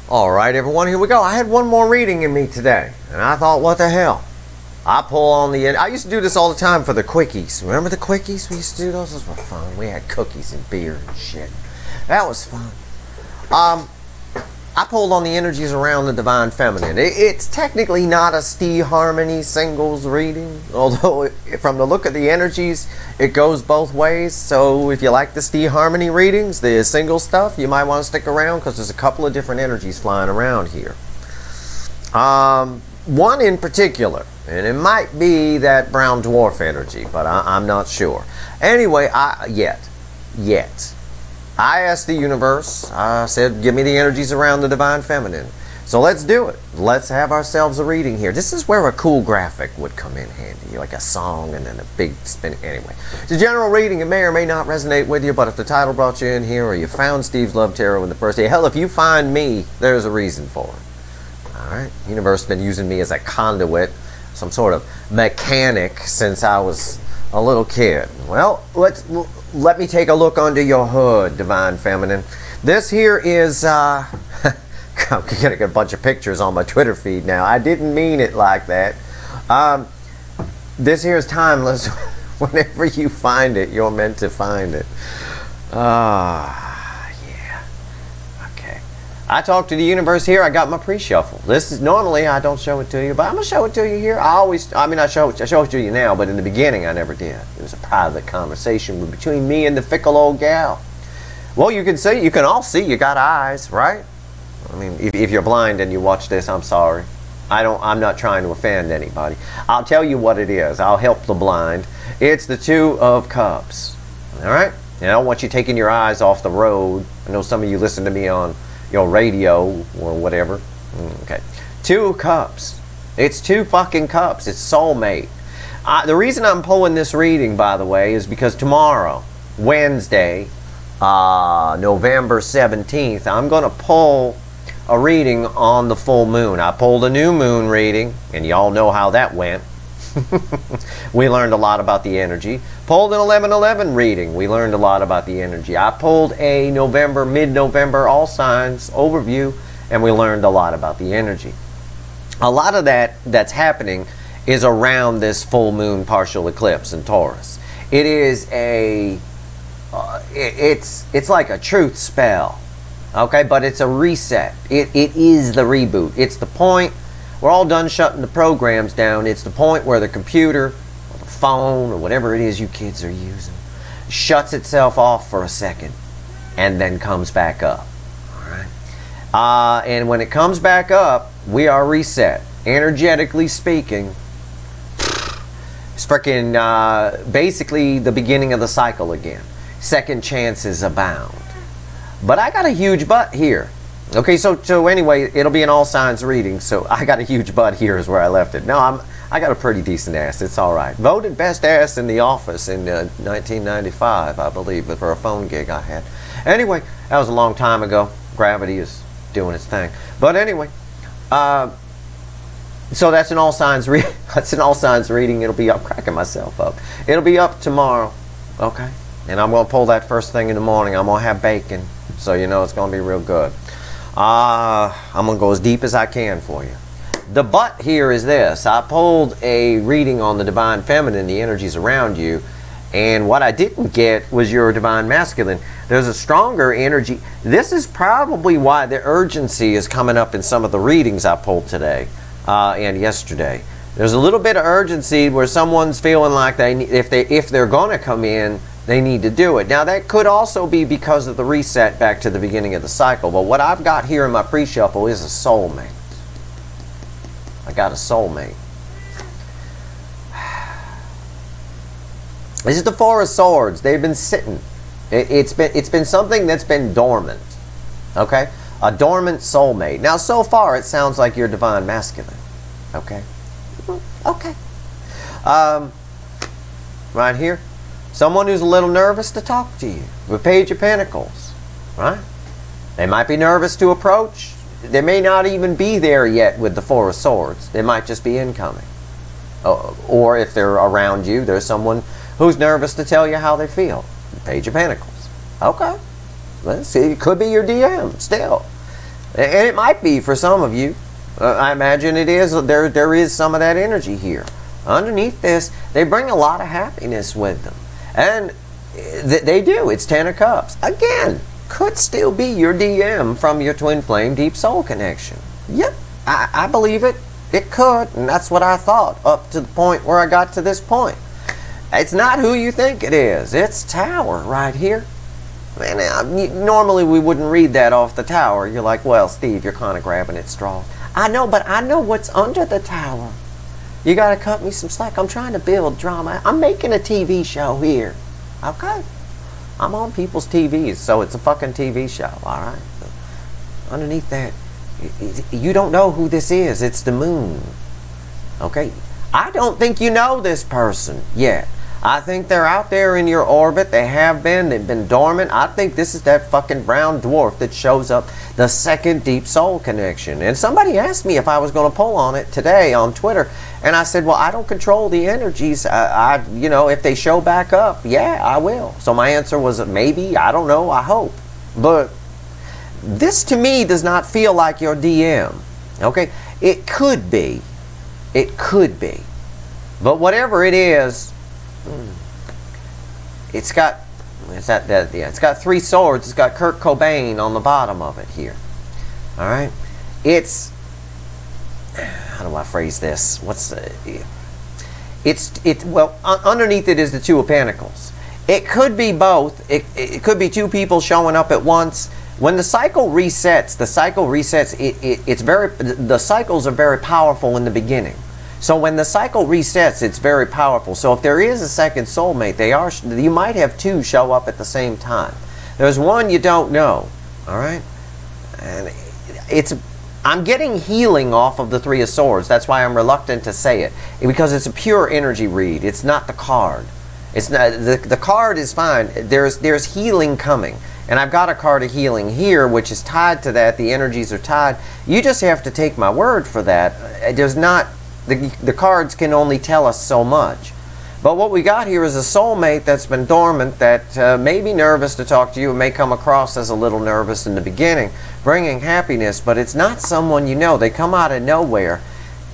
Alright everyone, here we go. I had one more reading in me today, and I thought, what the hell? I pull on the end. I used to do this all the time for the quickies. Remember the quickies? We used to do those? Those were fun. We had cookies and beer and shit. That was fun. I pulled on the energies around the Divine Feminine. It's technically not a Steve Harmony singles reading, although from the look of the energies, it goes both ways. So if you like the Steve Harmony readings, the single stuff, you might want to stick around because there's a couple of different energies flying around here. One in particular, and it might be that brown dwarf energy, but I'm not sure. Anyway, yet. I asked the universe, I said, give me the energies around the Divine Feminine. So let's do it. Let's have ourselves a reading here. This is where a cool graphic would come in handy, like a song and then a big spin. Anyway, it's a general reading. It may or may not resonate with you, but if the title brought you in here or you found Steve's Love Tarot in the first day, hell, if you find me, there's a reason for it. All right? The universe has been using me as a conduit, some sort of mechanic since I was a little kid. Well, let me take a look under your hood, Divine Feminine. This here is, I'm getting a bunch of pictures on my Twitter feed now. I didn't mean it like that. This here is timeless. Whenever you find it, you're meant to find it. Yeah. Okay. I talked to the universe here. I got my pre-shuffle. This is normally I don't show it to you, but I'm gonna show it to you here. I show it to you now, but in the beginning I never did. It was a private conversation between me and the fickle old gal. Well, you can all see. You got eyes, right? I mean, if you're blind and you watch this, I'm sorry. I'm not trying to offend anybody. I'll tell you what it is. I'll help the blind. It's the Two of Cups. All right. And I don't want you taking your eyes off the road. I know some of you listen to me on your radio or whatever. Okay. Two of Cups. It's two fucking cups. It's soulmate. The reason I'm pulling this reading, by the way, is because tomorrow, Wednesday, November 17th, I'm going to pull a reading on the full moon. I pulled a new moon reading, and y'all know how that went. We learned a lot about the energy. Pulled an 11/11 reading. We learned a lot about the energy. I pulled a mid-November all signs overview, and we learned a lot about the energy. A lot of that's happening is around this full moon partial eclipse in Taurus. It is it's like a truth spell. Okay, but it's a reset. It is the reboot. It's the point. We're all done shutting the programs down. It's the point where the computer or the phone or whatever it is you kids are using shuts itself off for a second and then comes back up. All right. And when it comes back up, we are reset. Energetically speaking, it's freaking basically the beginning of the cycle again. Second chances abound. But I got a huge butt here. Okay, so anyway, it'll be an all signs reading. So I got a huge butt here is where I left it. No, I got a pretty decent ass. It's all right. Voted best ass in the office in 1995, I believe, for a phone gig I had. Anyway, that was a long time ago. Gravity is doing its thing. But anyway, so that's an all signs reading. That's an all signs reading. It'll be up. Cracking myself up. It'll be up tomorrow. Okay, and I'm gonna pull that first thing in the morning. I'm gonna have bacon. So you know it's going to be real good. I'm going to go as deep as I can for you. The but here is this. I pulled a reading on the Divine Feminine, the energies around you, and what I didn't get was your Divine Masculine. There's a stronger energy. This is probably why the urgency is coming up in some of the readings I pulled today and yesterday. There's a little bit of urgency where someone's feeling like if they're going to come in, they need to do it. Now that could also be because of the reset back to the beginning of the cycle, but what I've got here in my pre-shuffle is a soulmate. I got a soulmate. This is the Four of Swords. They've been sitting. It's been something that's been dormant. Okay? A dormant soulmate. Now so far it sounds like you're Divine Masculine. Okay? Okay. Right here. Someone who's a little nervous to talk to you. With Page of Pentacles. Right? They might be nervous to approach. They may not even be there yet with the Four of Swords. They might just be incoming. Or if they're around you, there's someone who's nervous to tell you how they feel. Page of Pentacles. Okay. Let's see. It could be your DM still. And it might be for some of you. I imagine it is. There is some of that energy here. Underneath this, they bring a lot of happiness with them. And they do. It's 10 of Cups. Again, could still be your DM from your twin flame deep soul connection. Yep, I believe it. It could, and that's what I thought up to the point where I got to this point. It's not who you think it is. It's Tower right here. Man, normally we wouldn't read that off the Tower. You're like, well, Steve, you're kind of grabbing at straws. I know, but I know what's under the Tower. You got to cut me some slack. I'm trying to build drama. I'm making a TV show here. Okay? I'm on people's TVs, so it's a fucking TV show, all right? Underneath that, you don't know who this is. It's the moon. Okay? I don't think you know this person yet. I think they're out there in your orbit. They have been. They've been dormant. I think this is that fucking brown dwarf that shows up, the second deep soul connection. And somebody asked me if I was going to pull on it today on Twitter. And I said, well, I don't control the energies. You know, if they show back up, yeah, I will. So my answer was maybe, I don't know, I hope. But this to me does not feel like your DM. Okay? It could be. It could be. But whatever it is, it's got it's got 3 swords. It's got Kurt Cobain on the bottom of it here. All right, it's, how do I phrase this? Well, underneath it is the 2 of Pentacles. It could be both. It could be 2 people showing up at once. When the cycle resets, the cycles are very powerful in the beginning. So when the cycle resets, it's very powerful. So if there is a second soulmate, you might have 2 show up at the same time. There's one you don't know, all right? And I'm getting healing off of the 3 of Swords. That's why I'm reluctant to say it, because it's a pure energy read. It's not the card. It's not the card is fine. There's healing coming. And I've got a card of healing here, which is tied to that. The energies are tied. You just have to take my word for that. There's not. The cards can only tell us so much. But what we got here is a soulmate that's been dormant, that may be nervous to talk to you. It may come across as a little nervous in the beginning, bringing happiness, but it's not someone you know. They come out of nowhere.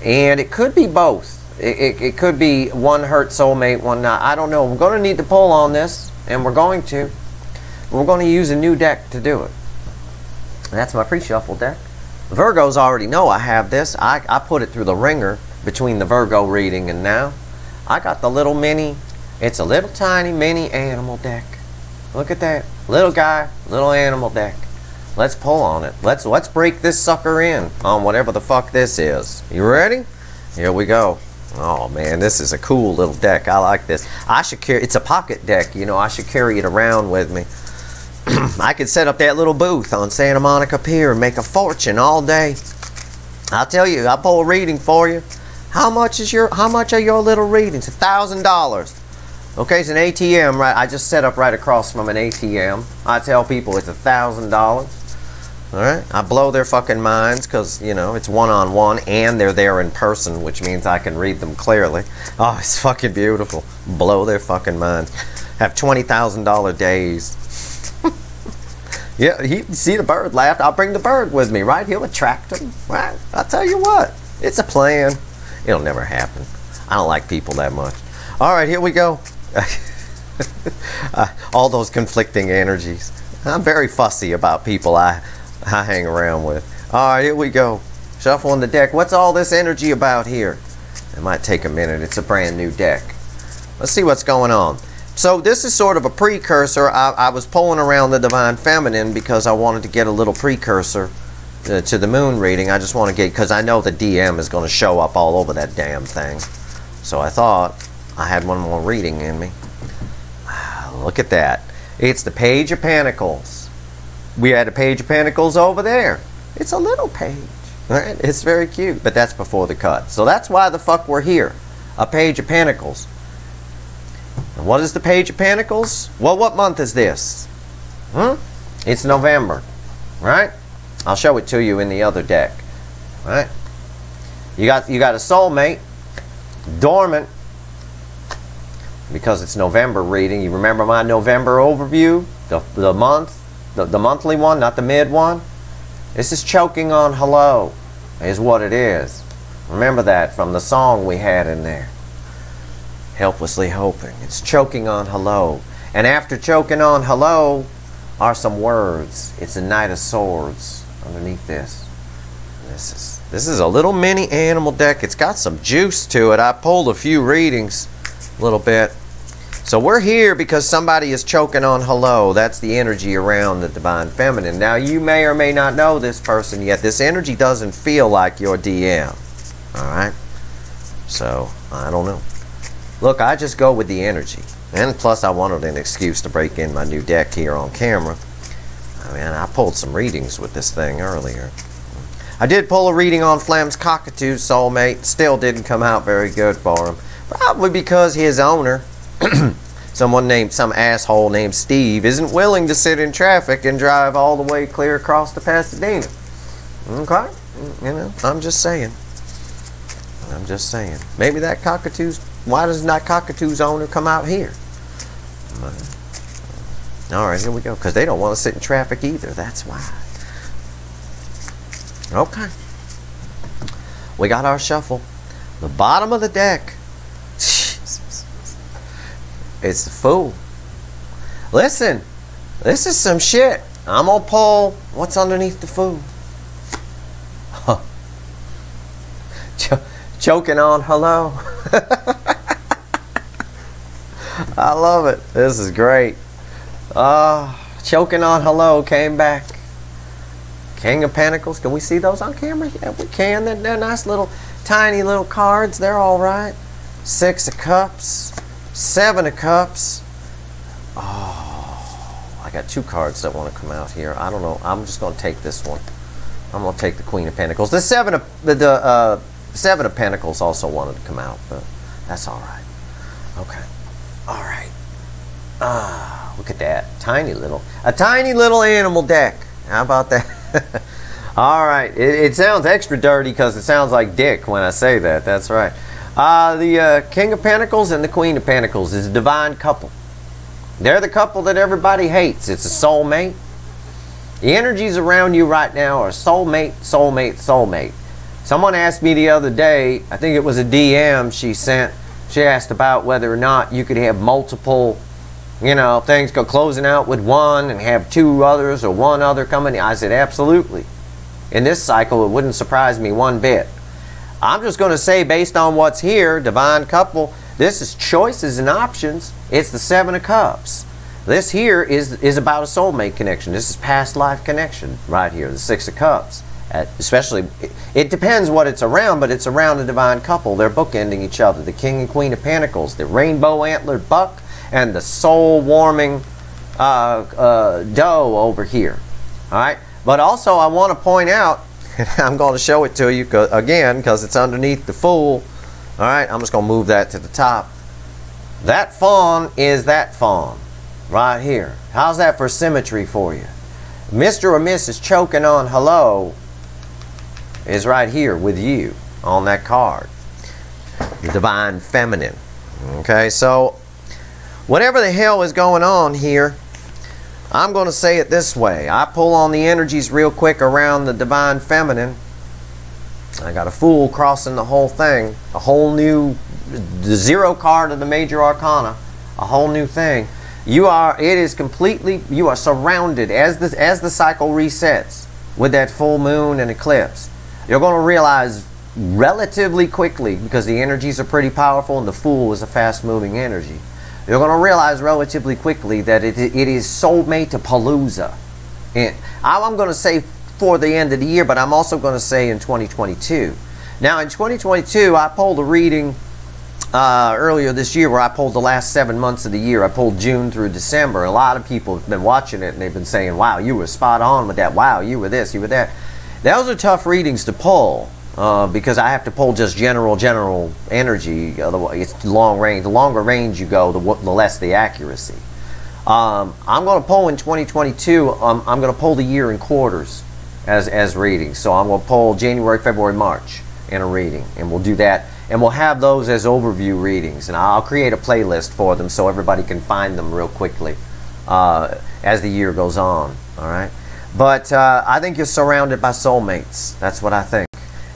And it could be both. It could be one hurt soulmate, one not. I don't know. We're going to need to pull on this, and we're going to. We're going to use a new deck to do it. That's my pre-shuffle deck. Virgos already know I have this. I put it through the ringer between the Virgo reading and now. I got the little mini, it's a little tiny mini animal deck. Look at that. Little guy, little animal deck. Let's pull on it. Let's break this sucker in on whatever the fuck this is. You ready? Here we go. Oh man, this is a cool little deck. I like this. I should carry, it's a pocket deck, you know, I should carry it around with me. I could set up that little booth on Santa Monica Pier and make a fortune all day. I'll tell you, I'll pull a reading for you. How much are your little readings? $1,000. Okay, it's an ATM, right? I just set up right across from an ATM. I tell people it's $1,000. All right, I blow their fucking minds because, you know, it's one-on-one and they're there in person, which means I can read them clearly. Oh, it's fucking beautiful. Blow their fucking minds. Have $20,000 days. Yeah, you see the bird laughed. I'll bring the bird with me, right? He'll attract him, right? I'll tell you what, it's a plan. It'll never happen. I don't like people that much. All right, here we go. All those conflicting energies. I'm very fussy about people I hang around with. All right, here we go. Shuffling the deck. What's all this energy about here? It might take a minute. It's a brand new deck. Let's see what's going on. So this is sort of a precursor. I was pulling around the Divine Feminine because I wanted to get a little precursor to the moon reading. I just want to get, because I know the DM is going to show up all over that damn thing. So I thought I had one more reading in me. Look at that. It's the Page of Pentacles. We had a Page of Pentacles over there. It's a little page. Right? It's very cute, but that's before the cut. So that's why the fuck we're here. A Page of Pentacles. And what is the Page of Pentacles? Well, what month is this? It's November, right? I'll show it to you in the other deck, right? You got a soulmate, dormant, because it's November reading. You remember my November overview, the monthly one, not the mid one. This is choking on hello, is what it is. Remember that from the song we had in there. Helplessly hoping. It's choking on hello. And after choking on hello are some words. It's a Knight of Swords underneath this. This is a little mini animal deck. It's got some juice to it. I pulled a few readings a little bit. So we're here because somebody is choking on hello. That's the energy around the Divine Feminine. Now you may or may not know this person yet. This energy doesn't feel like your DM. Alright? So, I don't know. Look, I just go with the energy. And plus I wanted an excuse to break in my new deck here on camera. I mean, I pulled some readings with this thing earlier. I did pull a reading on Flem's Cockatoo's soulmate. Still didn't come out very good for him. Probably because his owner, some asshole named Steve, isn't willing to sit in traffic and drive all the way clear across to Pasadena. Okay? You know, I'm just saying. I'm just saying. Maybe that cockatoo's, why doesn't that cockatoo's owner come out here? Alright, here we go. Because they don't want to sit in traffic either. That's why. Okay. We got our shuffle. The bottom of the deck. Jesus. It's the Fool. Listen. This is some shit. I'm going to pull what's underneath the Fool. Choking on hello. I love it. This is great. Choking on hello came back. King of Pentacles. Can we see those on camera? Yeah, we can. They're nice little, tiny little cards. They're all right. 6 of Cups. 7 of Cups. Oh, I got 2 cards that want to come out here. I don't know. I'm just going to take this one. I'm going to take the Queen of Pentacles. The 7 of Pentacles also wanted to come out, but that's all right. Okay. All right. Look at that. A tiny little animal deck. How about that? All right. It sounds extra dirty because it sounds like dick when I say that. That's right. The King of Pentacles and the Queen of Pentacles is a divine couple. They're the couple that everybody hates. It's a soulmate. The energies around you right now are soulmate, soulmate, soulmate. Someone asked me the other day, I think it was a DM she sent, she asked about whether or not you could have multiple, you know, things go closing out with one and have 2 others or 1 other coming. I said, absolutely. In this cycle, it wouldn't surprise me one bit. I'm just going to say, based on what's here, divine couple, this is choices and options. It's the 7 of Cups. This here is about a soulmate connection. This is past life connection right here, the 6 of Cups. Especially, it depends what it's around, but it's around a divine couple. They're bookending each other. The King and Queen of Pentacles, the rainbow antlered buck, and the soul-warming doe over here. All right? But also, I want to point out, and I'm going to show it to you again because it's underneath the Fool. All right? I'm just going to move that to the top. That fawn is that fawn right here. How's that for symmetry for you? Mr. or Mrs. choking on hello is right here with you on that card. The Divine Feminine. Okay, so whatever the hell is going on here, I'm going to say it this way. I pull on the energies real quick around the Divine Feminine. I got a Fool crossing the whole thing. A whole new, the 0 card of the Major Arcana. A whole new thing. You are surrounded as the cycle resets with that full moon and eclipse. You're going to realize relatively quickly, because the energies are pretty powerful and the Fool is a fast-moving energy. You're going to realize relatively quickly that it is soulmate to palooza. And I'm going to say for the end of the year, but I'm also going to say in 2022. Now, in 2022, I pulled a reading earlier this year where I pulled the last 7 months of the year. I pulled June through December. A lot of people have been watching it and they've been saying, wow, you were spot on with that. Wow, you were this, you were that. Those are tough readings to pull because I have to pull just general energy. Otherwise, it's long range. The longer range you go, the less the accuracy. I'm going to pull in 2022. I'm going to pull the year in quarters as readings. So I'm going to pull January, February, March in a reading, and we'll do that. And we'll have those as overview readings, and I'll create a playlist for them so everybody can find them real quickly as the year goes on. All right. But I think you're surrounded by soulmates. That's what I think.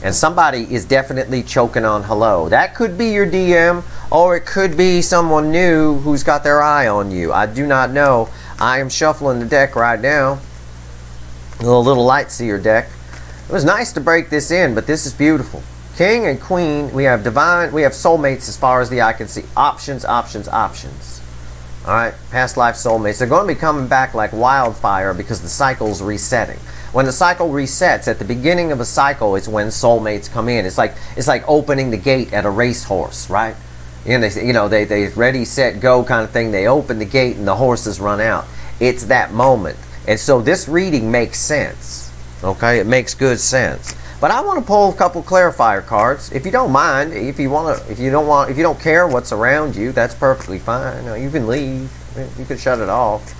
And somebody is definitely choking on hello. That could be your DM, or it could be someone new who's got their eye on you. I do not know. I am shuffling the deck right now. A little light seer deck. It was nice to break this in, but this is beautiful. King and Queen, we have divine, we have soulmates as far as the eye can see. Options, options, options. Alright, past life soulmates. They're going to be coming back like wildfire because the cycle's resetting. When the cycle resets, at the beginning of a cycle is when soulmates come in. It's like opening the gate at a racehorse, right? They ready, set, go kind of thing. They open the gate and the horses run out. It's that moment. And so this reading makes sense. Okay, it makes good sense. But I want to pull a couple clarifier cards, if you don't mind. If you don't care what's around you, that's perfectly fine. You can leave. You can shut it off.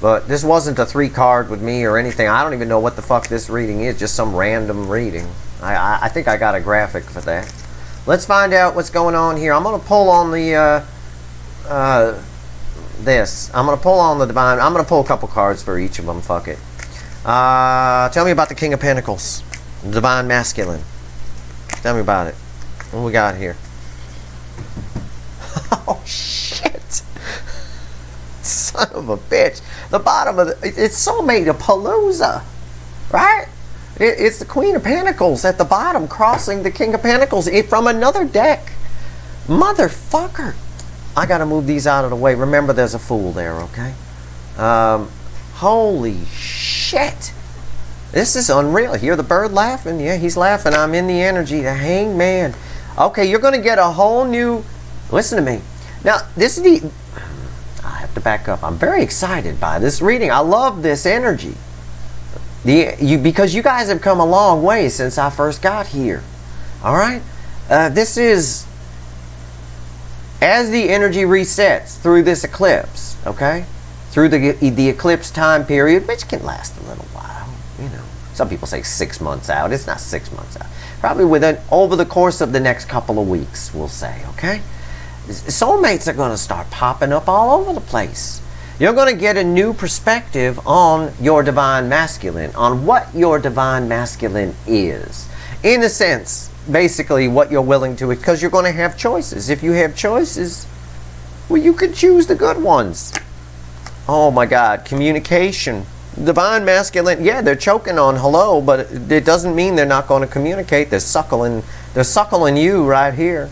But this wasn't a 3-card with me or anything. I don't even know what the fuck this reading is. Just some random reading. I think I got a graphic for that. Let's find out what's going on here. I'm going to pull on the this. I'm going to pull on the divine. I'm going to pull a couple cards for each of them. Fuck it. Tell me about the King of Pentacles. Divine Masculine. Tell me about it. What we got here? Oh, shit. Son of a bitch. The bottom of it's soulmate of Palooza. Right? It's the Queen of Pentacles at the bottom crossing the King of Pentacles from another deck. Motherfucker. I got to move these out of the way. Remember, there's a Fool there, okay? Holy shit. This is unreal. Hear the bird laughing? Yeah, he's laughing. I'm in the energy. The Hangman. Okay, you're going to get a whole new... Listen to me. Now, this is the... I have to back up. I'm very excited by this reading. I love this energy. Because you guys have come a long way since I first got here. All right? This is... As the energy resets through this eclipse, okay? Through the eclipse time period, which can last a little while. Some people say 6 months out. It's not 6 months out. Probably over the course of the next couple of weeks, we'll say, okay? Soulmates are going to start popping up all over the place. You're going to get a new perspective on your divine masculine, on what your divine masculine is. In a sense, basically what you're willing to, because you're going to have choices. If you have choices, well, you can choose the good ones. Oh my God, communication. Divine masculine, yeah, they're choking on hello, but it doesn't mean they're not going to communicate. They're suckling you right here.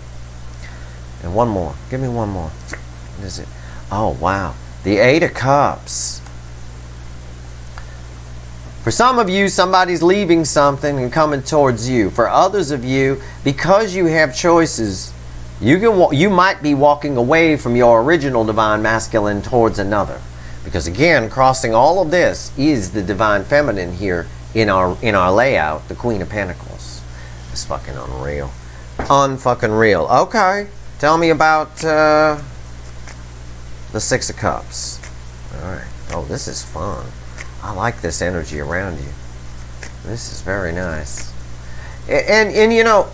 And one more. Give me one more. What is it? Oh, wow. The 8 of Cups. For some of you, somebody's leaving something and coming towards you. For others of you, because you have choices, you might be walking away from your original divine masculine towards another. Because again, crossing all of this is the divine feminine here in our layout, the Queen of Pentacles. It's fucking unreal. Unfucking real. Okay. Tell me about the 6 of Cups. Alright. Oh, this is fun. I like this energy around you. This is very nice. And you know,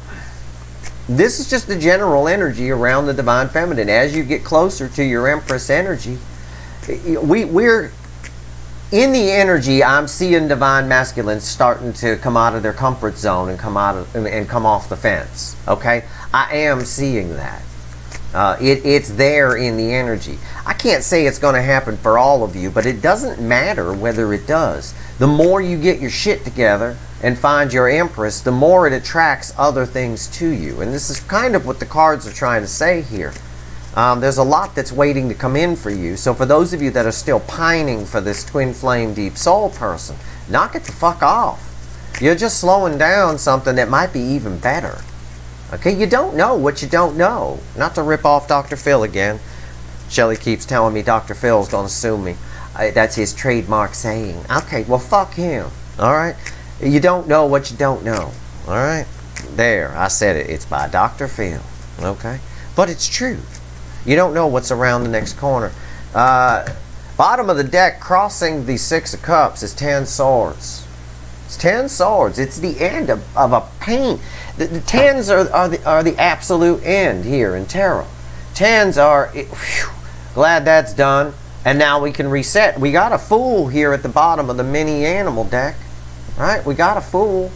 this is just the general energy around the divine feminine. As you get closer to your Empress energy, we're in the energy. I'm seeing divine masculine starting to come out of their comfort zone and come off the fence. Okay, I am seeing that. It's there in the energy. I can't say it's going to happen for all of you, but it doesn't matter whether it does. The more you get your shit together and find your Empress, the more it attracts other things to you. And this is kind of what the cards are trying to say here. There's a lot that's waiting to come in for you. So for those of you that are still pining for this twin flame deep soul person, knock it the fuck off. You're just slowing down something that might be even better. Okay, you don't know what you don't know. Not to rip off Dr. Phil again. Shelly keeps telling me Dr. Phil's gonna sue me. That's his trademark saying. Okay, well fuck him. Alright? You don't know what you don't know. Alright? There, I said it. It's by Dr. Phil. Okay? But it's true. You don't know what's around the next corner. Bottom of the deck, crossing the 6 of Cups, is 10 swords. It's 10 swords. It's the end of a pain. The 10s are the absolute end here in tarot. 10s are, glad that's done. And now we can reset. We got a Fool here at the bottom of the mini animal deck. Right? We got a Fool.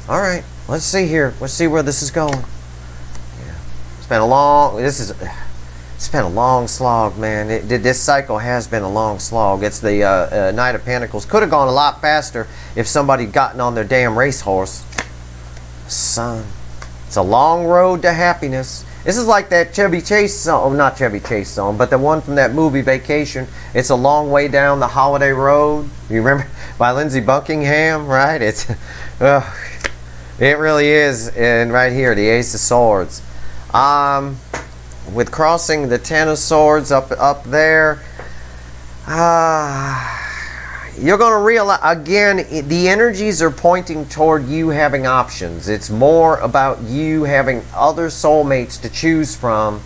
All right. Let's see here. Let's see where this is going. Yeah. It's been a long... It's been a long slog, man. This cycle has been a long slog. It's the Knight of Pentacles. Could have gone a lot faster if somebody had gotten on their damn racehorse. Son. It's a long road to happiness. This is like that Chevy Chase song. Oh, not Chevy Chase song, but the one from that movie Vacation. It's a long way down the holiday road. You remember? By Lindsey Buckingham, right? It's... it really is. And right here, the Ace of Swords. With crossing the Ten of Swords up there, you're going to realize, again, the energies are pointing toward you having options. It's more about you having other soulmates to choose from,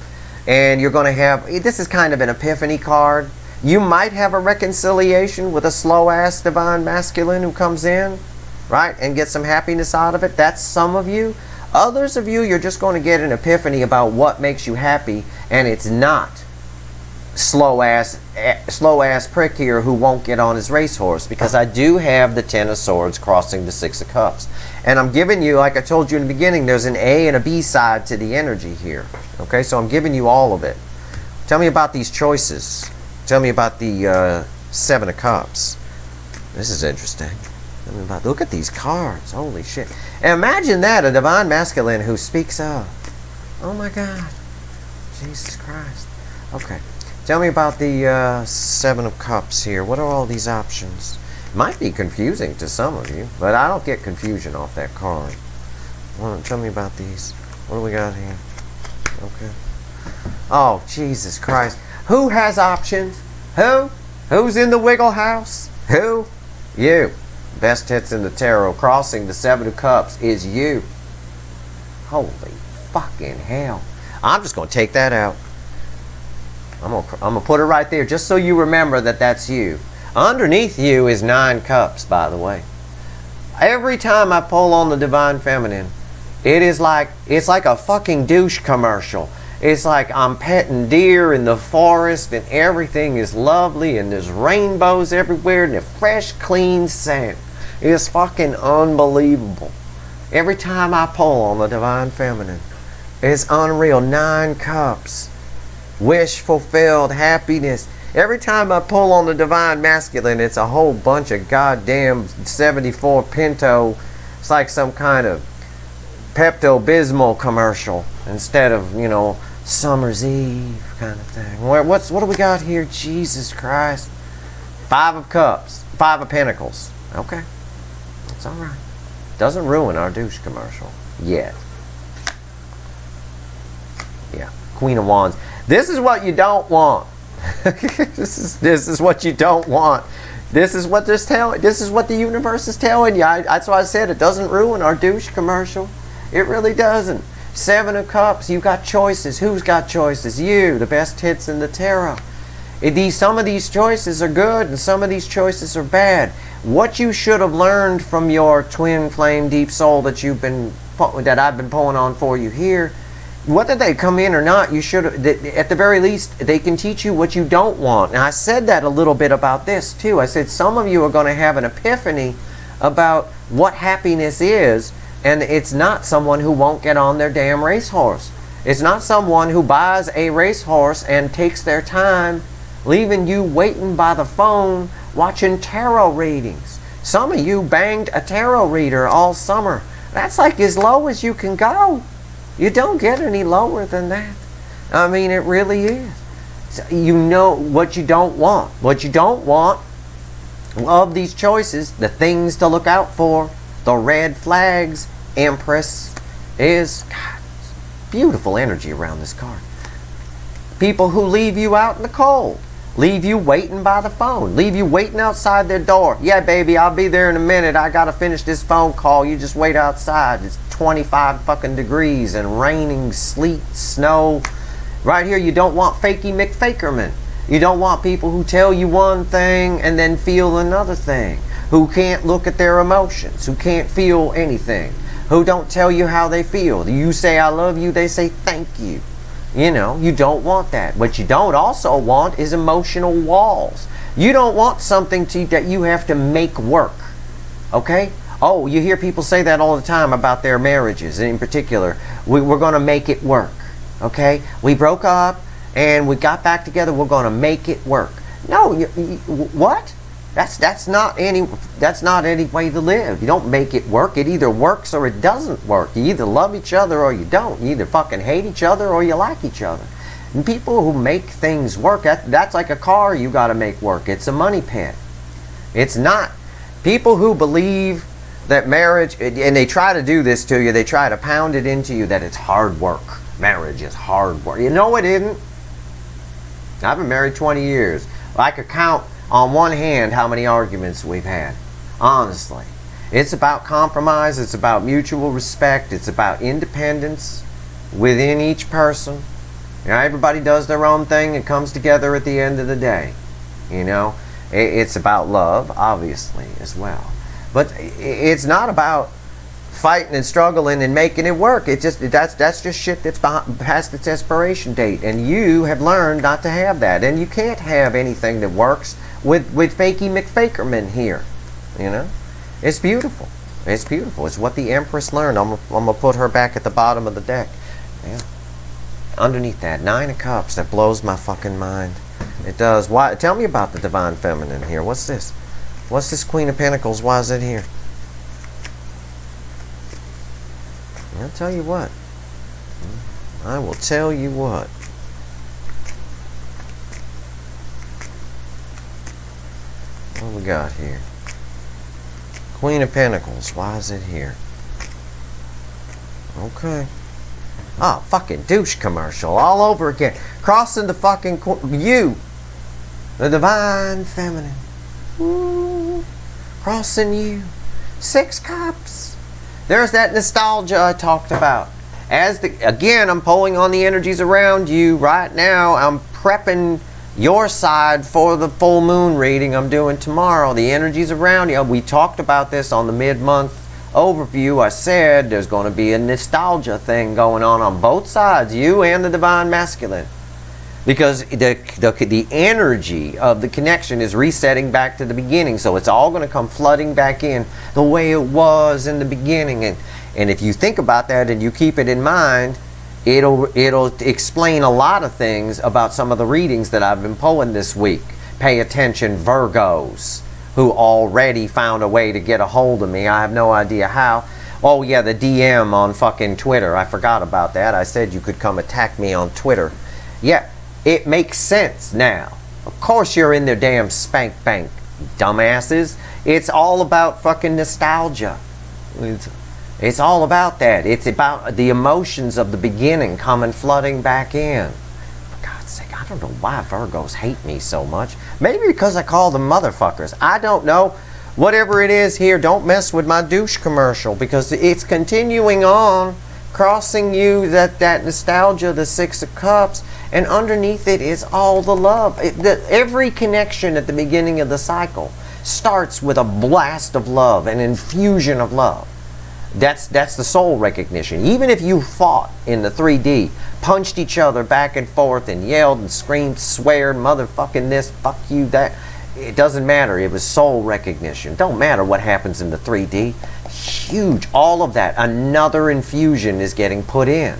and you're going to have, this is kind of an epiphany card. You might have a reconciliation with a slow-ass divine masculine who comes in, right, and get some happiness out of it. That's some of you. Others of you, you're just going to get an epiphany about what makes you happy, and it's not slow-ass prick here who won't get on his racehorse, because I do have the Ten of Swords crossing the Six of Cups. And I'm giving you, like I told you in the beginning, there's an A and a B side to the energy here. Okay, so I'm giving you all of it. Tell me about these choices. Tell me about the Seven of Cups. This is interesting. Tell me about, look at these cards. Holy shit. And imagine that, a divine masculine who speaks up. Oh my God. Jesus Christ. Okay. Tell me about the Seven of Cups here. What are all these options? Might be confusing to some of you, but I don't get confusion off that card. Well, tell me about these. What do we got here? Okay. Oh, Jesus Christ. Who has options? Who? Who's in the Wiggle House? Who? You. Best hits in the tarot. Crossing the Seven of Cups is you. Holy fucking hell. I'm just going to take that out. I'm gonna put it right there just so you remember that that's you. Underneath you is Nine Cups, by the way. Every time I pull on the Divine Feminine, it's like a fucking douche commercial. It's like I'm petting deer in the forest and everything is lovely and there's rainbows everywhere and the fresh, clean sand. It's fucking unbelievable. Every time I pull on the Divine Feminine, it's unreal. Nine Cups. Wish fulfilled, happiness. Every time I pull on the Divine Masculine, it's a whole bunch of goddamn 74 Pinto. It's like some kind of Pepto-Bismol commercial instead of, you know, Summer's Eve kind of thing. What do we got here? Jesus Christ. Five of Cups. Five of Pentacles. Okay. That's alright. Doesn't ruin our douche commercial. Yet. Yeah. Queen of Wands. This is what you don't want. this is what you don't want. This is what the universe is telling you. That's why I said it doesn't ruin our douche commercial. It really doesn't. Seven of Cups. You got choices. Who's got choices? You. The best hits in the tarot. Some of these choices are good and some of these choices are bad. What you should have learned from your twin flame deep soul that I've been pulling on for you here, whether they come in or not, you should, at the very least, they can teach you what you don't want. And I said that a little bit about this too. I said some of you are going to have an epiphany about what happiness is, and it's not someone who won't get on their damn racehorse. It's not someone who buys a racehorse and takes their time, leaving you waiting by the phone watching tarot readings. Some of you banged a tarot reader all summer. That's like as low as you can go. You don't get any lower than that. I mean, it really is. So you know what you don't want. What you don't want of these choices, the things to look out for, the red flags, Empress, is God, beautiful energy around this card. People who leave you out in the cold. Leave you waiting by the phone. Leave you waiting outside their door. Yeah, baby, I'll be there in a minute. I got to finish this phone call. You just wait outside. It's 25 fucking degrees and raining, sleet, snow. Right here, you don't want fakey McFakerman. You don't want people who tell you one thing and then feel another thing. Who can't look at their emotions. Who can't feel anything. Who don't tell you how they feel. You say, I love you, they say, thank you. You know, you don't want that. What you don't also want is emotional walls. You don't want something that you have to make work. Okay? Oh, you hear people say that all the time about their marriages. In particular, we're going to make it work. Okay? We broke up and we got back together. We're going to make it work. No, what? That's not any way to live. You don't make it work. It either works or it doesn't work. You either love each other or you don't. You either fucking hate each other or you like each other. And people who make things work, that's like a car you got to make work. It's a money pit. It's not. People who believe that marriage, and they try to do this to you, they try to pound it into you that it's hard work. Marriage is hard work. You know it isn't. I've been married 20 years. I could count on one hand how many arguments we've had. Honestly. It's about compromise. It's about mutual respect. It's about independence within each person. You know, everybody does their own thing and comes together at the end of the day. You know, it's about love, obviously, as well. But it's not about fighting and struggling and making it work. It's just that's just shit that's past its expiration date, and you have learned not to have that. And you can't have anything that works with fakey McFakerman here. You know, it's beautiful. It's beautiful. It's what the Empress learned. I'm gonna put her back at the bottom of the deck. Yeah. Underneath that, 9 of Cups. That blows my fucking mind. It does. Why? Tell me about the Divine Feminine here. What's this? What's this Queen of Pentacles? Why is it here? I'll tell you what. I will tell you what. What we got here? Queen of Pentacles. Why is it here? Okay. Oh, fucking douche commercial all over again. Crossing the fucking you. The Divine Feminine. Ooh, crossing you. 6 Cups. There's that nostalgia I talked about. Again, I'm pulling on the energies around you right now. I'm prepping your side for the full moon reading I'm doing tomorrow. The energies around you. We talked about this on the mid-month overview. I said there's going to be a nostalgia thing going on both sides, you and the Divine Masculine. Because the energy of the connection is resetting back to the beginning. So it's all going to come flooding back in the way it was in the beginning. And if you think about that and you keep it in mind, it'll explain a lot of things about some of the readings that I've been pulling this week. Pay attention, Virgos, who already found a way to get a hold of me. I have no idea how. Oh yeah, the DM on fucking Twitter. I forgot about that. I said you could come attack me on Twitter. Yeah. It makes sense now. Of course you're in their damn spank bank, dumbasses. It's all about fucking nostalgia. It's all about that. It's about the emotions of the beginning coming flooding back in. For God's sake, I don't know why Virgos hate me so much. Maybe because I call them motherfuckers. I don't know. Whatever it is here, don't mess with my douche commercial, because it's continuing on, crossing you, that nostalgia, the 6 of Cups. And underneath it is all the love. Every connection at the beginning of the cycle starts with a blast of love, an infusion of love. That's the soul recognition. Even if you fought in the 3D, punched each other back and forth and yelled and screamed, sweared, motherfucking this, fuck you, that, it doesn't matter. It was soul recognition. Don't matter what happens in the 3D. Huge. All of that. Another infusion is getting put in.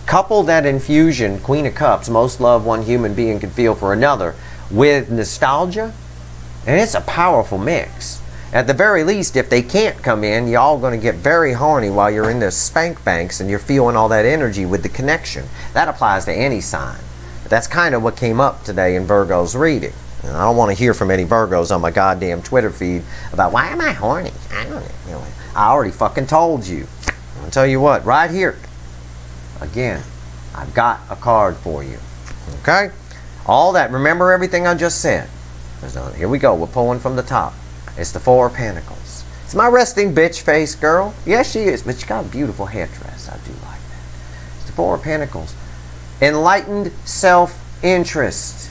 Couple that infusion, Queen of Cups, most love one human being can feel for another, with nostalgia, and it's a powerful mix. At the very least, if they can't come in, you're all going to get very horny while you're in their spank banks and you're feeling all that energy with the connection. That applies to any sign. But that's kind of what came up today in Virgo's reading. And I don't want to hear from any Virgos on my goddamn Twitter feed about, why am I horny? I don't know. I already fucking told you. I'll tell you what, right here. Again, I've got a card for you. Okay? All that. Remember everything I just said. Here we go. We're pulling from the top. It's the 4 of Pentacles. It's my resting bitch face, girl. Yes, she is. But she got a beautiful headdress. I do like that. It's the 4 of Pentacles. Enlightened self-interest.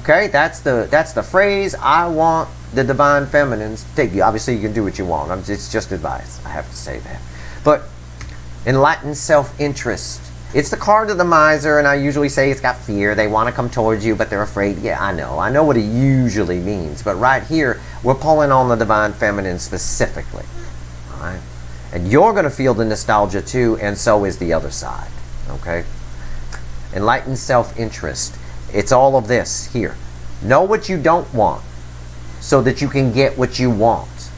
Okay? That's the phrase I want the Divine Feminines to take. Obviously, you can do what you want. It's just advice. I have to say that. But enlightened self-interest. It's the card of the miser, and I usually say it's got fear. They want to come towards you, but they're afraid. Yeah, I know what it usually means. But right here, we're pulling on the Divine Feminine specifically. All right? And you're going to feel the nostalgia too, and so is the other side. Okay? Enlightened self-interest. It's all of this here. Know what you don't want so that you can get what you want.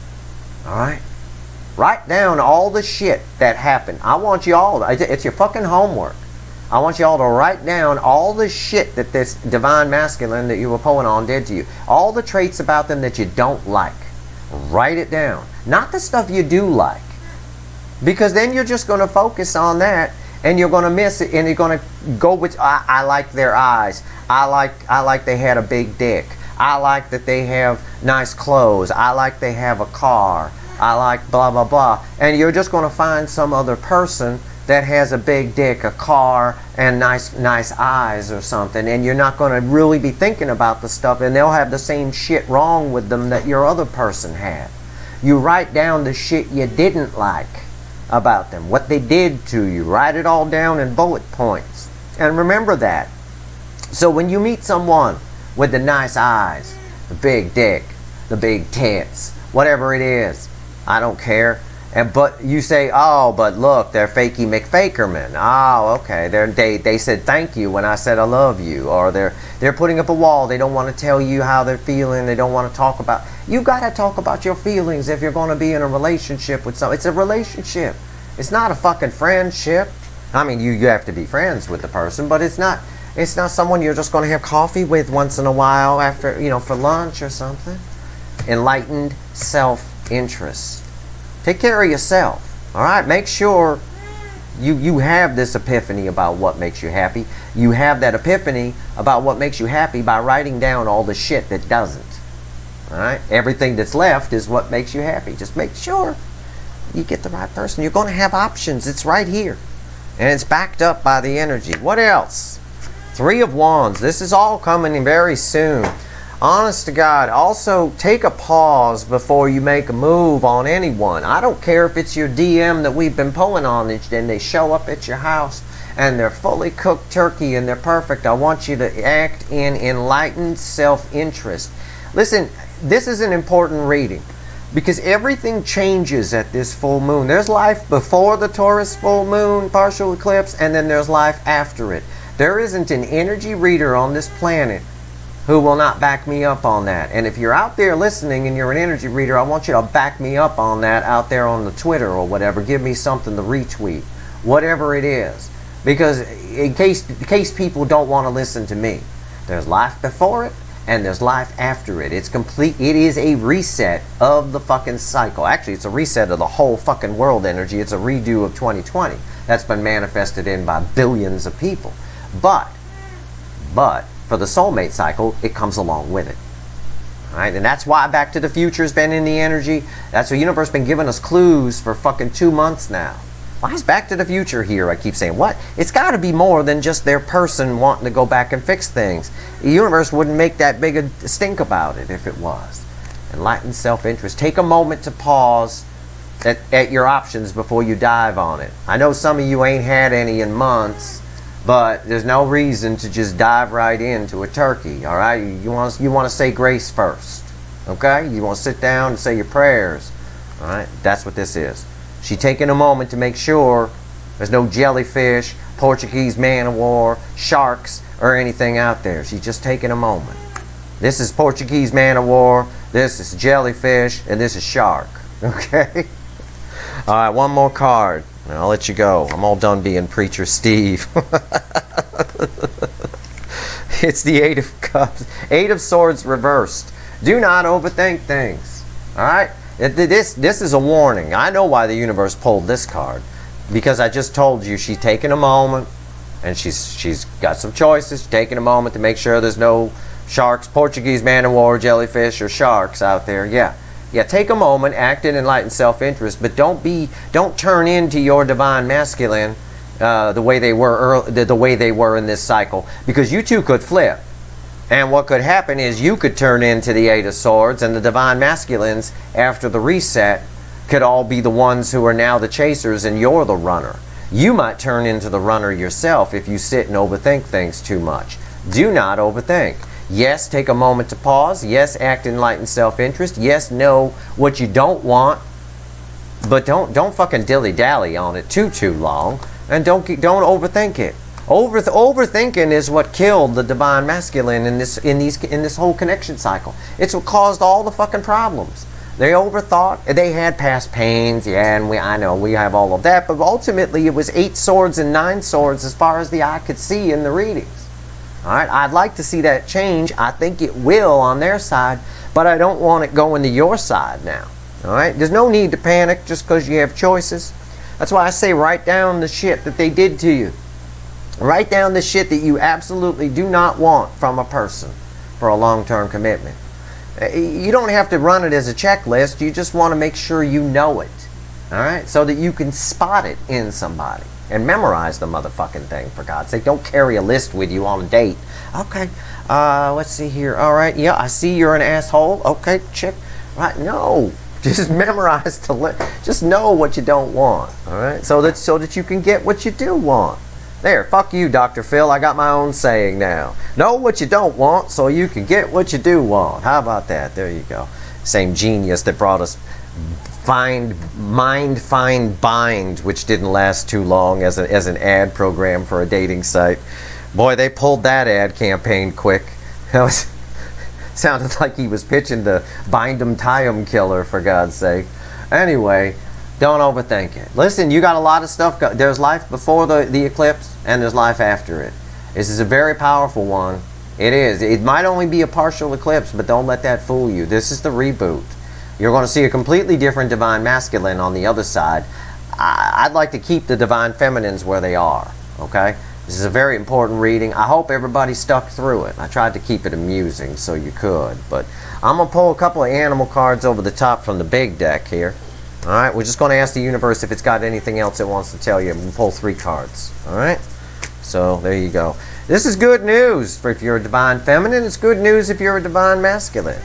All right? Write down all the shit that happened. I want you all, it's your fucking homework. I want you all to write down all the shit that this divine masculine that you were pulling on did to you. All the traits about them that you don't like. Write it down. Not the stuff you do like. Because then you're just going to focus on that and you're going to miss it, and you're going to go with, I like their eyes. I like they had a big dick. I like that they have nice clothes. I like they have a car. I like blah, blah, blah. And you're just going to find some other person that has a big dick, a car, and nice eyes or something. And you're not going to really be thinking about the stuff, and they'll have the same shit wrong with them that your other person had. You write down the shit you didn't like about them, what they did to you. Write it all down in bullet points. And remember that. So when you meet someone with the nice eyes, the big dick, the big tits, whatever it is, I don't care. But you say, oh, but look, they're fakey McFakerman. Oh, okay. They said thank you when I said I love you. Or they're putting up a wall. They don't want to tell you how they're feeling. They don't want to talk about. You got to talk about your feelings if you're going to be in a relationship with someone. It's a relationship. It's not a fucking friendship. I mean, you have to be friends with the person, but it's not someone you're just going to have coffee with once in a while after, for lunch or something. Enlightened self-interest. Take care of yourself. All right? Make sure you have this epiphany about what makes you happy. You have that epiphany about what makes you happy by writing down all the shit that doesn't. All right? Everything that's left is what makes you happy. Just make sure you get the right person. You're going to have options. It's right here. And it's backed up by the energy. What else? Three of Wands. This is all coming in very soon. Honest to God, also take a pause before you make a move on anyone. I don't care if it's your DM that we've been pulling on and they show up at your house and they're fully cooked turkey and they're perfect. I want you to act in enlightened self-interest. Listen, this is an important reading because everything changes at this full moon. There's life before the Taurus full moon partial eclipse, and then there's life after it. There isn't an energy reader on this planet who will not back me up on that. And if you're out there listening and you're an energy reader, I want you to back me up on that out there on the Twitter or whatever. Give me something to retweet, whatever it is. Because in case people don't want to listen to me, there's life before it and there's life after it. It's complete. It is a reset of the fucking cycle. Actually, it's a reset of the whole fucking world energy. It's a redo of 2020 that's been manifested in by billions of people. But for the soulmate cycle, it comes along with it. All right? And that's why Back to the Future has been in the energy. That's the universe been giving us clues for fucking 2 months now. Why is Back to the Future here? I keep saying, what? It's got to be more than just their person wanting to go back and fix things. The universe wouldn't make that big a stink about it if it was. Enlightened self-interest. Take a moment to pause at your options before you dive on it. I know some of you ain't had any in months, but there's no reason to just dive right into a turkey, all right? You want to say grace first, okay? You want to sit down and say your prayers, all right? That's what this is. She's taking a moment to make sure there's no jellyfish, Portuguese man-of-war, sharks, or anything out there. She's just taking a moment. This is Portuguese man-of-war, this is jellyfish, and this is shark, okay? All right, one more card. And I'll let you go. I'm all done being Preacher Steve. It's the Eight of Cups. Eight of Swords reversed. Do not overthink things. Alright? This is a warning. I know why the universe pulled this card. Because I just told you she's taking a moment. And she's got some choices. She's taking a moment to make sure there's no sharks, Portuguese man-of-war, jellyfish, or sharks out there. Yeah, take a moment, act in enlightened self-interest, but don't turn into your divine masculine the way they were in this cycle, because you too could flip. And what could happen is you could turn into the Eight of Swords, and the divine masculines after the reset could all be the ones who are now the chasers and you're the runner. You might turn into the runner yourself if you sit and overthink things too much. Do not overthink. Yes, take a moment to pause. Yes, act in enlightened self-interest. Yes, know what you don't want, but don't fucking dilly-dally on it too long, and don't overthink it. Overthinking is what killed the divine masculine in this whole connection cycle. It's what caused all the fucking problems. They overthought. They had past pains, yeah, and I know we have all of that, but ultimately it was 8 swords and 9 swords as far as the eye could see in the readings. All right, I'd like to see that change. I think it will on their side, but I don't want it going to your side now. All right, there's no need to panic just because you have choices. That's why I say write down the shit that they did to you. Write down the shit that you absolutely do not want from a person for a long-term commitment. You don't have to run it as a checklist. You just want to make sure you know it. All right, so that you can spot it in somebody. And memorize the motherfucking thing, for God's sake. Don't carry a list with you on a date. Okay, let's see here. All right, yeah, I see you're an asshole. Okay, check. Right, no. Just memorize the list. Just know what you don't want. All right, so that you can get what you do want. There, fuck you, Dr. Phil. I got my own saying now. Know what you don't want so you can get what you do want. How about that? There you go. Same genius that brought us Find Bind, which didn't last too long as an ad program for a dating site. Boy, they pulled that ad campaign quick. That was sounded like he was pitching the Bind 'em, tie 'em killer, for God's sake. Anyway, don't overthink it. Listen, you got a lot of stuff. There's life before the eclipse, and there's life after it. This is a very powerful one. It is. It might only be a partial eclipse, but don't let that fool you. This is the reboot. You're going to see a completely different divine masculine on the other side. I'd like to keep the divine feminines where they are. Okay? This is a very important reading. I hope everybody stuck through it. I tried to keep it amusing so you could. But I'm going to pull a couple of animal cards over the top from the big deck here. Alright, we're just going to ask the universe if it's got anything else it wants to tell you. We'll pull 3 cards. Alright? So, there you go. This is good news for if you're a divine feminine. It's good news if you're a divine masculine.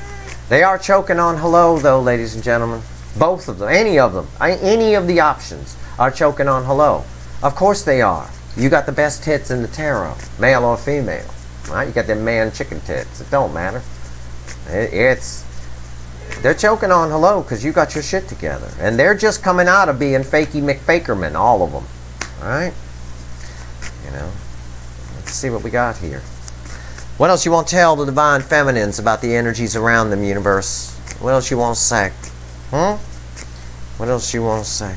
They are choking on hello, though, ladies and gentlemen. Both of them. Any of them. Any of the options are choking on hello. Of course they are. You got the best tits in the tarot. Male or female. Right? You got them man chicken tits. It don't matter. They're choking on hello because you got your shit together. And they're just coming out of being fakey McFakerman, all of them. Alright? You know. Let's see what we got here. What else you want to tell the divine feminines about the energies around them, universe? What else you want to say? What else you want to say?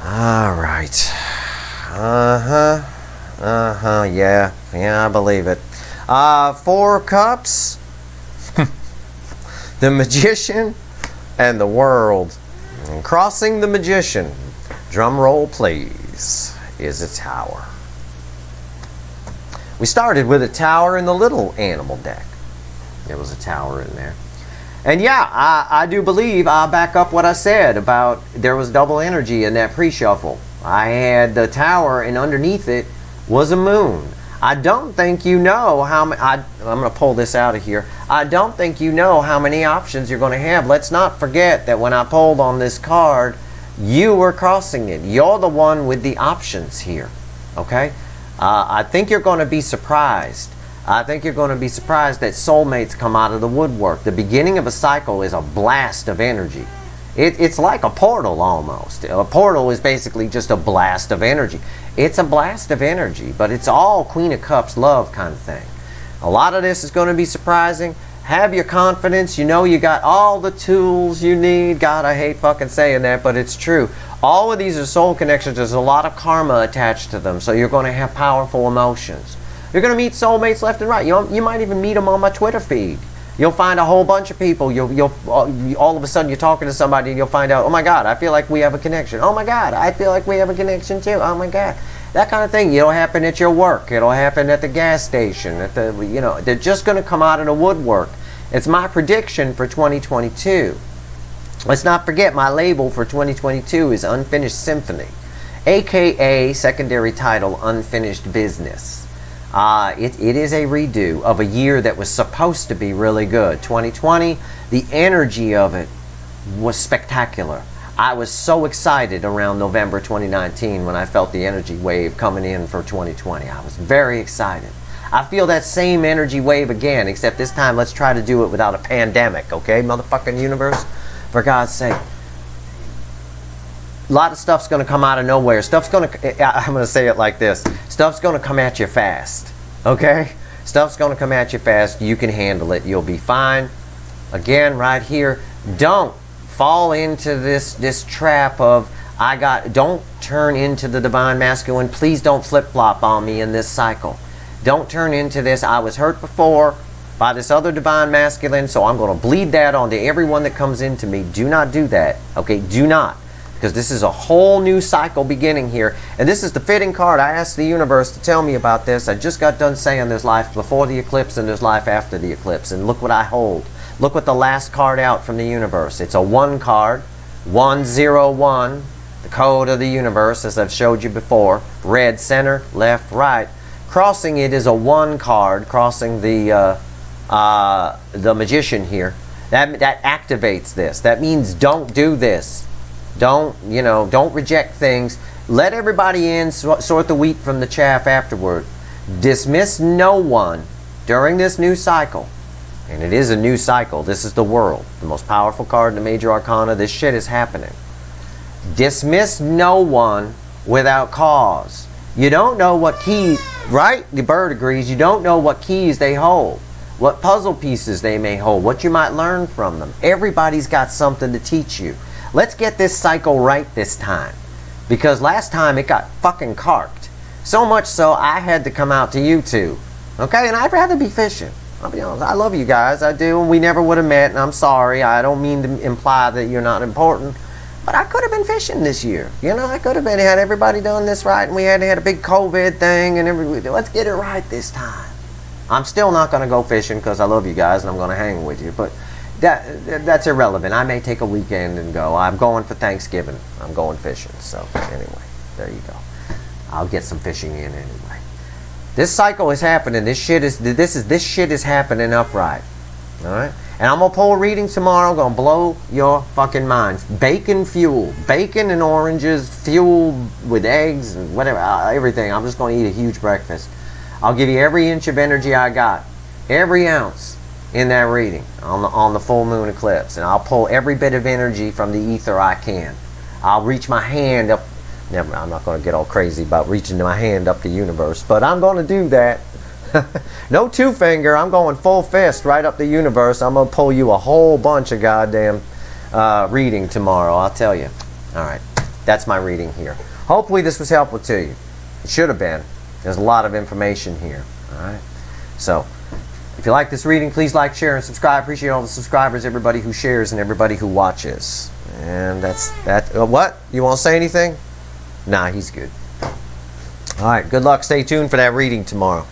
Alright. Yeah, I believe it. 4 cups. The magician and the world. And crossing the magician, drum roll please, is a tower. We started with a tower in the little animal deck. There was a tower in there. And yeah, I do believe I'll back up what I said about there was double energy in that pre-shuffle. I had the tower and underneath it was a moon. I don't think you know how many, I'm going to pull this out of here. I don't think you know how many options you're going to have. Let's not forget that when I pulled on this card, you were crossing it. You're the one with the options here. Okay? I think you're going to be surprised. I think you're going to be surprised that soulmates come out of the woodwork. The beginning of a cycle is a blast of energy. It's like a portal almost. A portal is basically just a blast of energy. It's a blast of energy, but it's all Queen of Cups love kind of thing. A lot of this is going to be surprising. Have your confidence. You know you got all the tools you need. God, I hate fucking saying that, but it's true. All of these are soul connections. There's a lot of karma attached to them, so you're going to have powerful emotions. You're going to meet soulmates left and right. You might even meet them on my Twitter feed. You'll find a whole bunch of people. All of a sudden you're talking to somebody and you'll find out, oh my God, I feel like we have a connection. Oh my God, I feel like we have a connection too. Oh my God. That kind of thing. It'll happen at your work. It'll happen at the gas station. They're just going to come out of the woodwork. It's my prediction for 2022. Let's not forget my label for 2022 is Unfinished Symphony, aka secondary title Unfinished Business. It is a redo of a year that was supposed to be really good. 2020, the energy of it was spectacular. I was so excited around November 2019 when I felt the energy wave coming in for 2020. I was very excited. I feel that same energy wave again, except this time let's try to do it without a pandemic, okay, motherfucking universe? For God's sake. A lot of stuff's going to come out of nowhere. Stuff's going to, I'm going to say it like this. Stuff's going to come at you fast, okay? Stuff's going to come at you fast. You can handle it. You'll be fine. Again, right here, don't fall into this trap of, don't turn into the divine masculine. Please don't flip-flop on me in this cycle. Don't turn into this, I was hurt before by this other divine masculine, so I'm going to bleed that onto everyone that comes into me. Do not do that, okay? Do not. Because this is a whole new cycle beginning here. And this is the fitting card. I asked the universe to tell me about this. I just got done saying there's life before the eclipse and there's life after the eclipse. And look what I hold. Look what the last card out from the universe. It's a 1 card. 101. The code of the universe, as I've showed you before. Red center, left, right. Crossing it is a 1 card. Crossing the magician here. That activates this. That means don't do this. Don't reject things. Let everybody in, sort the wheat from the chaff afterward. Dismiss no one during this new cycle. And it is a new cycle. This is the world. The most powerful card in the major arcana. This shit is happening. Dismiss no one without cause. You don't know what keys, right? The bird agrees. You don't know what keys they hold. What puzzle pieces they may hold. What you might learn from them. Everybody's got something to teach you. Let's get this cycle right this time. Because last time it got fucking carked. So much so I had to come out to YouTube. Okay? And I'd rather be fishing. I'll be honest. I love you guys. I do. And we never would have met. And I'm sorry. I don't mean to imply that you're not important. But I could have been fishing this year. You know, I could have been. Had everybody done this right. And we had a big COVID thing. And let's get it right this time. I'm still not going to go fishing because I love you guys. And I'm going to hang with you. But that's irrelevant. I may take a weekend and go. I'm going for Thanksgiving. I'm going fishing. So anyway, there you go. I'll get some fishing in anyway. This cycle is happening. This shit is happening upright. All right. And I'm gonna pull a reading tomorrow. I'm gonna blow your fucking minds. Bacon fuel, bacon and oranges, fuel with eggs and whatever, everything. I'm just gonna eat a huge breakfast. I'll give you every inch of energy I got, every ounce in that reading on the full moon eclipse, and I'll pull every bit of energy from the ether I can. I'll reach my hand up. Never, I'm not going to get all crazy about reaching my hand up the universe, but I'm going to do that. No 2-finger. I'm going full fist right up the universe. I'm going to pull you a whole bunch of goddamn reading tomorrow. I'll tell you. All right, that's my reading here. Hopefully this was helpful to you. It should have been. There's a lot of information here. All right, so. If you like this reading, please like, share, and subscribe. Appreciate all the subscribers, everybody who shares, and everybody who watches. And that's that. What? You want to say anything? Nah, he's good. All right, good luck. Stay tuned for that reading tomorrow.